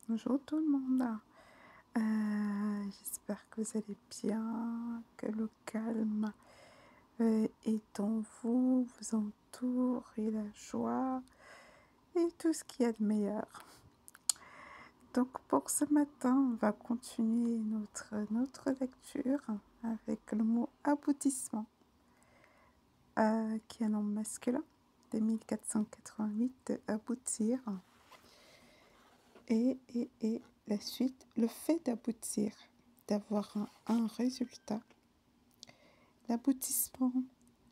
Bonjour tout le monde. J'espère que vous allez bien, que le calme est en vous, vous entoure et la joie et tout ce qu'il y a de meilleur. Donc pour ce matin, on va continuer notre lecture avec le mot aboutissement, qui est un nom masculin de 1488 de aboutir. Et la suite, le fait d'aboutir, d'avoir un résultat, l'aboutissement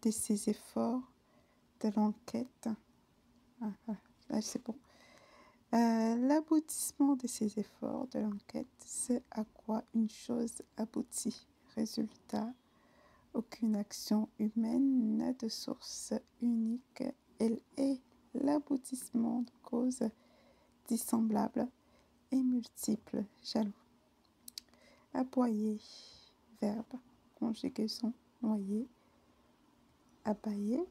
de ses efforts, de l'enquête, là c'est bon, l'aboutissement de ses efforts, de l'enquête, c'est à quoi une chose aboutit. Résultat, aucune action humaine n'a de source unique, elle est l'aboutissement de causes dissemblables et multiples jaloux. Aboyer, verbe, conjugaison, noyer, abailler.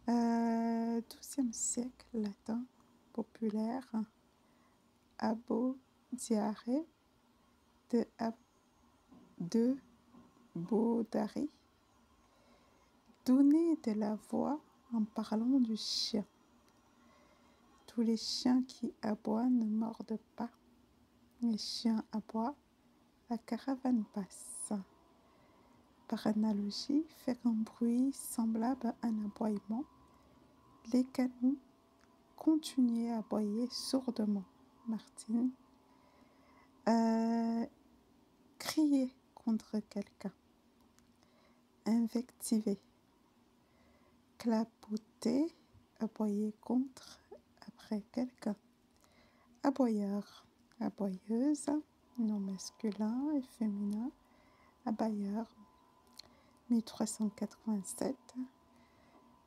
12e siècle, latin, populaire, abo, diarrhée, de Baudary. Donner de la voix en parlant du chien. Tous les chiens qui aboient ne mordent pas. Les chiens aboient, la caravane passe. Par analogie, faire un bruit semblable à un aboiement. Les canons continuaient à aboyer sourdement. Martine. Crier contre quelqu'un. Invectiver. Clapoter, aboyer contre, après quelqu'un. Aboyeur, aboyeuse, nom masculin et féminin. Abailleur, 1387.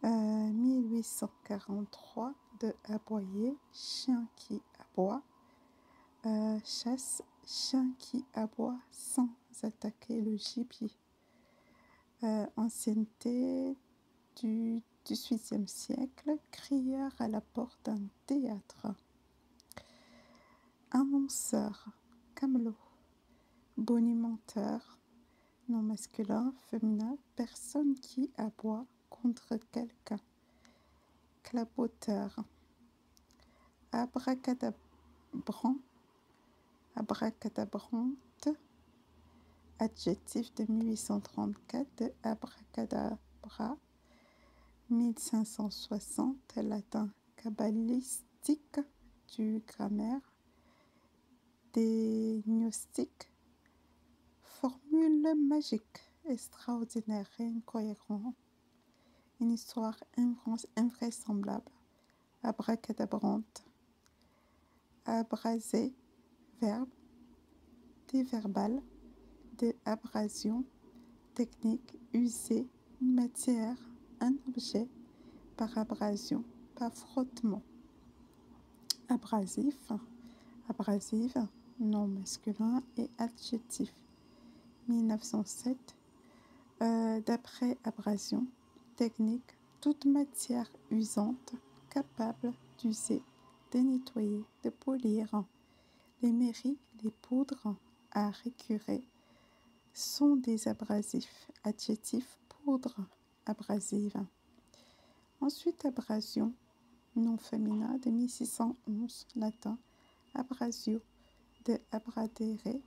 1843 de aboyer, chien qui aboie. Chasse, chien qui aboie sans attaquer le gibier. Ancienneté du XVIIIe siècle, crieur à la porte d'un théâtre. Annonceur, camelot. Bonimenteur, nom masculin, féminin, personne qui aboie contre quelqu'un. Clapoteur. Abracadabrant, abracadabrante, adjectif de 1834 de abracadabra, 1560, latin cabalistique, du grammaire, des gnostiques, formule magique, extraordinaire et incohérente, une histoire invraisemblable, abracadabrante. Abraser, verbe, déverbal, de abrasion, technique, user, une matière, un objet, par abrasion, par frottement. Abrasif, abrasive, nom masculin et adjectif. 1907, d'après abrasion, technique, toute matière usante, capable d'user, de nettoyer, de polir. Les mairies, les poudres à récurer sont des abrasifs. Adjectif, poudre, abrasive. Ensuite, abrasion, nom féminin de 1611, latin, abrasio, de abradere,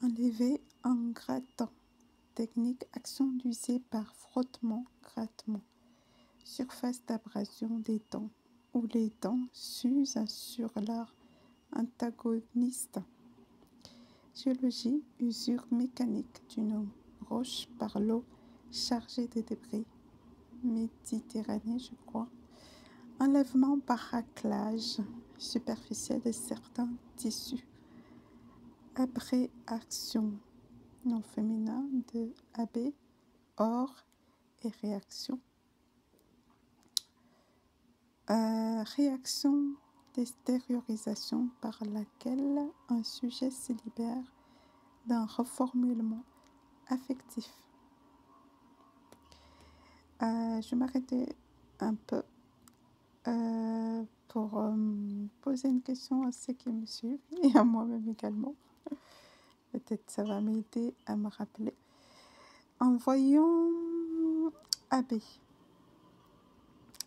enlever en grattant. Technique, action d'user par frottement, grattement. Surface d'abrasion des dents, où les dents s'usent sur leur antagoniste. Géologie, usure mécanique d'une roche par l'eau chargée de débris. Méditerranée, je crois. Enlèvement par raclage superficiel de certains tissus. Abréaction, nom féminin de abbé, or et réaction. Réaction d'extériorisation par laquelle un sujet se libère d'un reformulement affectif. Je vais m'arrêter un peu pour poser une question à ceux qui me suivent et à moi-même également. Peut-être ça va m'aider à me rappeler. En voyant AB.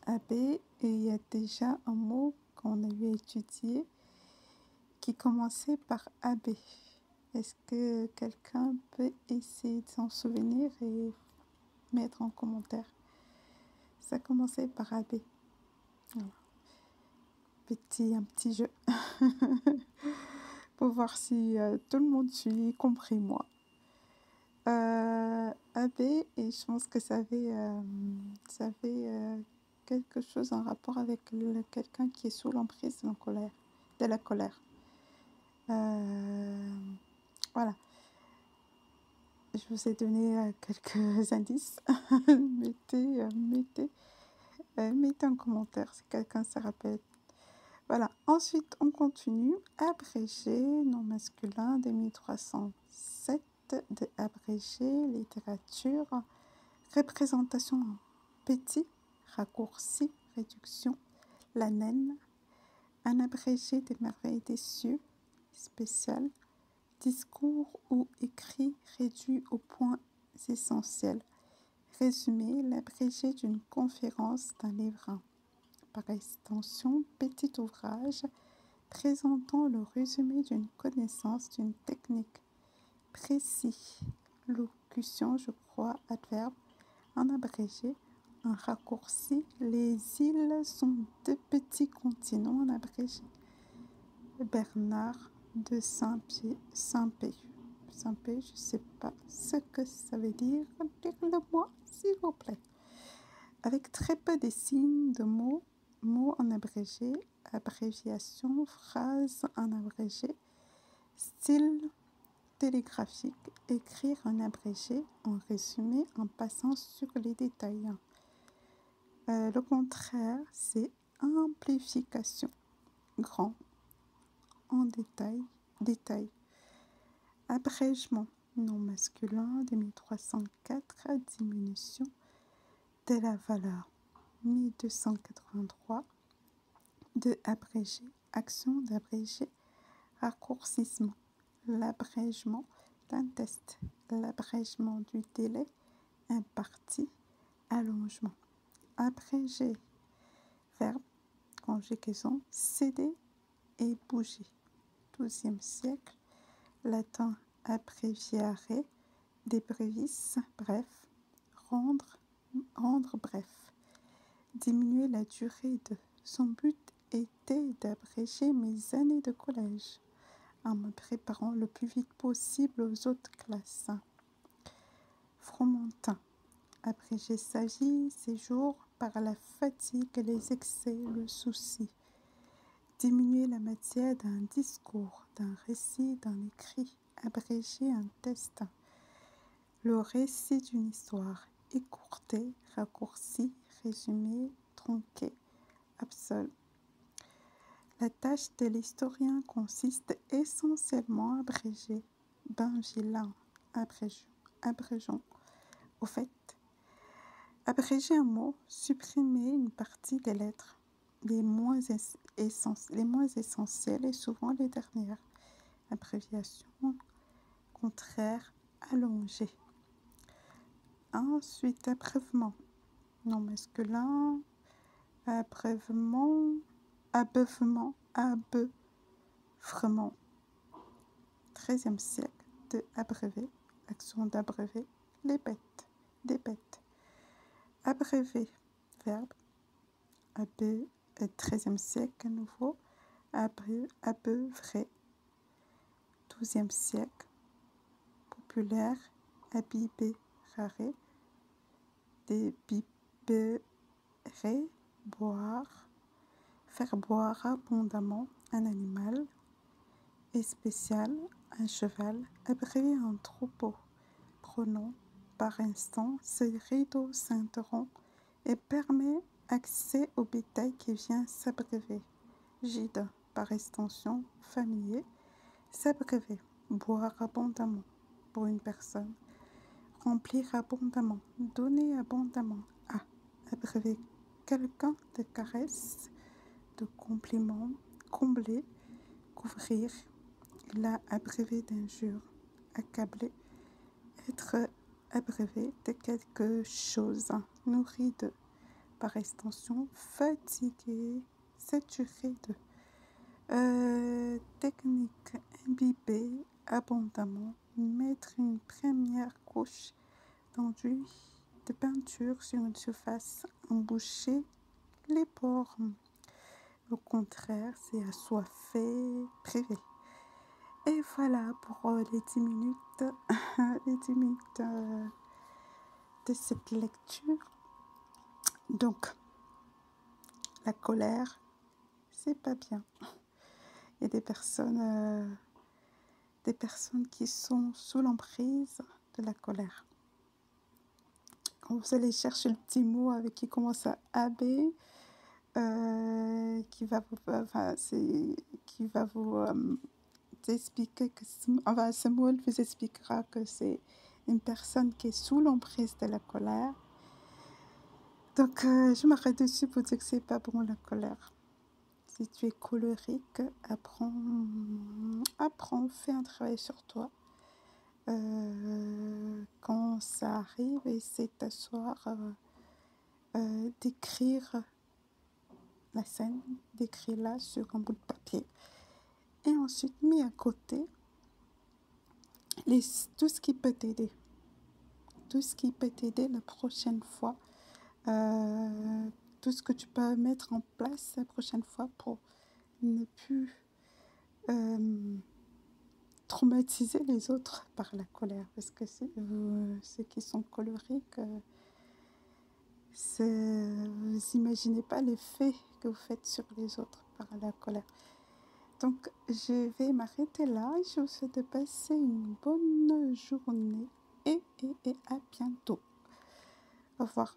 AB, et il y a déjà un mot qu'on avait étudié qui commençait par AB. Est-ce que quelqu'un peut essayer de s'en souvenir et mettre en commentaire? Ça commençait par AB. Voilà. Un petit jeu pour voir si tout le monde suit, y compris moi. AB, et je pense que ça avait quelque chose en rapport avec quelqu'un qui est sous l'emprise de la colère. Voilà. Je vous ai donné quelques indices. mettez un commentaire si quelqu'un se rappelle. Voilà. Ensuite, on continue. Abrégé, nom masculin, 2307 de abrégé, littérature, représentation en petit, raccourci, réduction, la naine, un abrégé des merveilles des cieux, spécial, discours ou écrit réduit aux points essentiels. Résumé, l'abrégé d'une conférence, d'un livre. Par extension, petit ouvrage présentant le résumé d'une connaissance, d'une technique. Précis, locution, je crois, adverbe, un abrégé, un raccourci. Les îles sont de petits continents, en abrégé. Bernard de Saint-Pé. Je ne sais pas ce que ça veut dire. Dites-le-moi, s'il vous plaît. Avec très peu de signes de mots en abrégé, abréviation, phrase en abrégé, style télégraphique, écrire en abrégé, en résumé, en passant sur les détails. Le contraire, c'est amplification, grand, en détail. Abrégement, nom masculin, 2304, diminution de la valeur, 1283, de abrégé, action d'abrégé, raccourcissement, l'abrégement d'un test, l'abrégement du délai imparti, allongement, abrégé, verbe, conjugaison, céder et bouger. 12e siècle, latin abbreviare, des brevis, bref, rendre bref, diminuer la durée de. Son but était d'abréger mes années de collège en me préparant le plus vite possible aux autres classes. Fromentin, abréger sa vie, ses jours, par la fatigue, les excès, le souci. Diminuer la matière d'un discours, d'un récit, d'un écrit, abréger un test. Le récit d'une histoire, écourté, raccourci, résumé, tronqué, absolu. La tâche de l'historien consiste essentiellement à abréger. Ben vilain, abrégeons. Au fait, abréger un mot, supprimer une partie des lettres, les moins essentielles et souvent les dernières. Abréviation, contraire, allonger. Ensuite, abreuvement, nom masculin, abeuvement, 13e siècle, de abreuver, action d'abreuver, des bêtes. Abreuver, verbe, 13e siècle à nouveau, abeuvrer, 12e siècle, populaire, abiber, rare, débiberer, boire, faire boire abondamment un animal, et spécial, un cheval, abreuver un troupeau. Pronom, par instant, ce rideau s'interrompt et permet accès au bétail qui vient s'abreuver. Gide, par extension, familier, s'abreuver, boire abondamment pour une personne, remplir abondamment, donner abondamment à, abreuver quelqu'un de caresses, de compliments, combler, couvrir, la abreuver d'injures, accabler, être abreuvé de quelque chose, nourri de, par extension, fatigué, saturé de. Technique, imbiber abondamment, mettre une première couche d'enduit de peinture sur une surface, emboucher les pores. Au contraire, c'est assoiffé, privé. Et voilà pour les 10 minutes, les 10 minutes de cette lecture. Donc, la colère, c'est pas bien. Il y a des personnes qui sont sous l'emprise de la colère. Quand vous allez chercher le petit mot avec qui commence à AB, qui va vous expliquer que ce mot vous expliquera que c'est une personne qui est sous l'emprise de la colère. Donc, je m'arrête dessus pour dire que c'est pas bon la colère. Si tu es colérique, apprends, fais un travail sur toi. Quand ça arrive, essaie de t'asseoir, d'écrire la scène, d'écrire-la sur un bout de papier. Et ensuite, mis à côté, tout ce qui peut t'aider. Tout ce qui peut t'aider la prochaine fois. Tout ce que tu peux mettre en place la prochaine fois pour ne plus traumatiser les autres par la colère. Parce que ceux qui sont colériques, vous n'imaginez pas l'effet que vous faites sur les autres par la colère. Donc, je vais m'arrêter là. Je vous souhaite de passer une bonne journée et à bientôt. Au revoir.